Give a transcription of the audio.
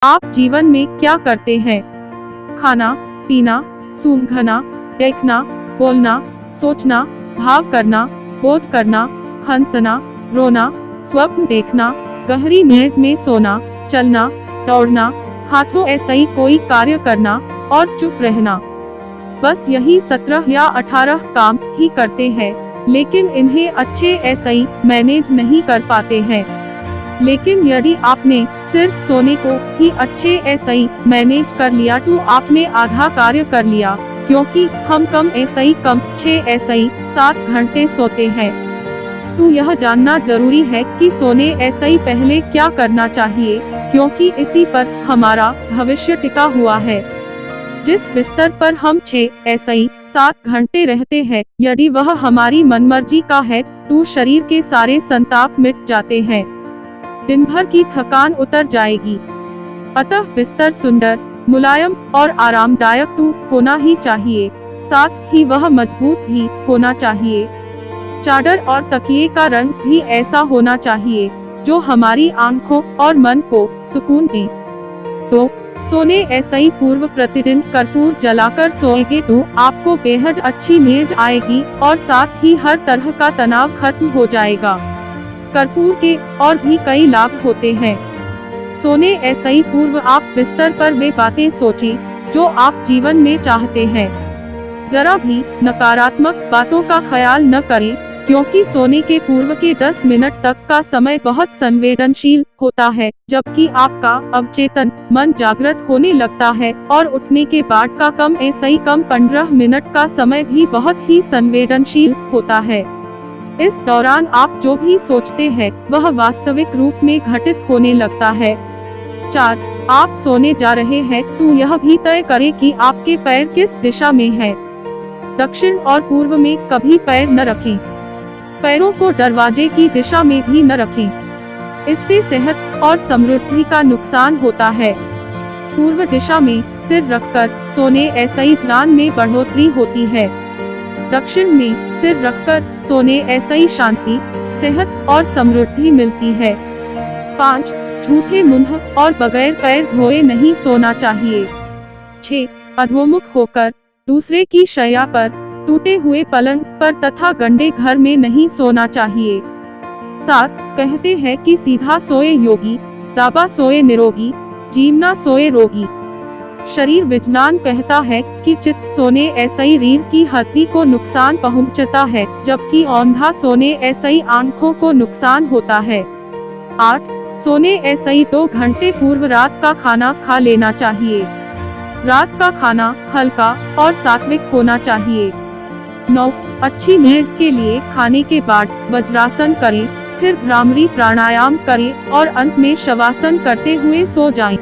आप जीवन में क्या करते हैं? खाना, पीना, सूंघना, देखना, बोलना, सोचना, भाव करना, बोध करना, हंसना, रोना, स्वप्न देखना, गहरी नींद में सोना, चलना, दौड़ना, हाथों ऐसा ही कोई कार्य करना और चुप रहना। बस यही 17 या 18 काम ही करते हैं, लेकिन इन्हें अच्छे ऐसा ही मैनेज नहीं कर पाते हैं। लेकिन यदि आपने सिर्फ सोने को ही अच्छे ऐसा ही मैनेज कर लिया तो आपने आधा कार्य कर लिया, क्योंकि हम कम ऐसा ही 6 ऐसा ही 7 घंटे सोते हैं। तो यह जानना जरूरी है कि सोने ऐसा ही पहले क्या करना चाहिए, क्योंकि इसी पर हमारा भविष्य टिका हुआ है। जिस बिस्तर पर हम 6 ऐसा ही 7 घंटे रहते हैं, यदि वह हमारी मनमर्जी का है तो शरीर के सारे संताप मिट जाते हैं, दिन भर की थकान उतर जाएगी। अतः बिस्तर सुंदर, मुलायम और आरामदायक तो होना ही चाहिए, साथ ही वह मजबूत भी होना चाहिए। चादर और तकिए का रंग भी ऐसा होना चाहिए जो हमारी आंखों और मन को सुकून दे। तो सोने ऐसा ही पूर्व प्रतिदिन कर्पूर जलाकर सोएंगे तो आपको बेहद अच्छी नींद आएगी और साथ ही हर तरह का तनाव खत्म हो जाएगा। कर्पूर के और भी कई लाभ होते हैं। सोने ऐसा ही पूर्व आप बिस्तर पर वे बातें सोचें जो आप जीवन में चाहते हैं। जरा भी नकारात्मक बातों का ख्याल न करें, क्योंकि सोने के पूर्व के 10 मिनट तक का समय बहुत संवेदनशील होता है, जबकि आपका अवचेतन मन जागृत होने लगता है और उठने के बाद का कम ऐसा ही 15 मिनट का समय भी बहुत ही संवेदनशील होता है। इस दौरान आप जो भी सोचते हैं वह वास्तविक रूप में घटित होने लगता है। 4. आप सोने जा रहे हैं तो यह भी तय करें कि आपके पैर किस दिशा में हैं। दक्षिण और पूर्व में कभी पैर न रखें। पैरों को दरवाजे की दिशा में भी न रखें। इससे सेहत और समृद्धि का नुकसान होता है। पूर्व दिशा में सिर रखकर सोने ऐसा ही ज्ञान में बढ़ोतरी होती है। दक्षिण में सिर रखकर सोने ऐसा ही शांति, सेहत और समृद्धि मिलती है। 5. झूठे मुंह और बगैर पैर धोए नहीं सोना चाहिए। 6. अधोमुख होकर दूसरे की शैया पर, टूटे हुए पलंग पर तथा गंदे घर में नहीं सोना चाहिए। 7. कहते हैं कि सीधा सोए योगी, दाबा सोए निरोगी, जीवना सोए रोगी। शरीर विज्ञान कहता है कि चित्त सोने ऐसा ही रीढ़ की हड्डी को नुकसान पहुंचता है, जबकि औंधा सोने ऐसा ही आंखों को नुकसान होता है। 8. सोने ऐसा ही 2 घंटे पूर्व रात का खाना खा लेना चाहिए। रात का खाना हल्का और सात्विक होना चाहिए। 9. अच्छी नींद के लिए खाने के बाद वज्रासन करें, फिर भ्रामरी प्राणायाम करें और अंत में शवासन करते हुए सो जाएं।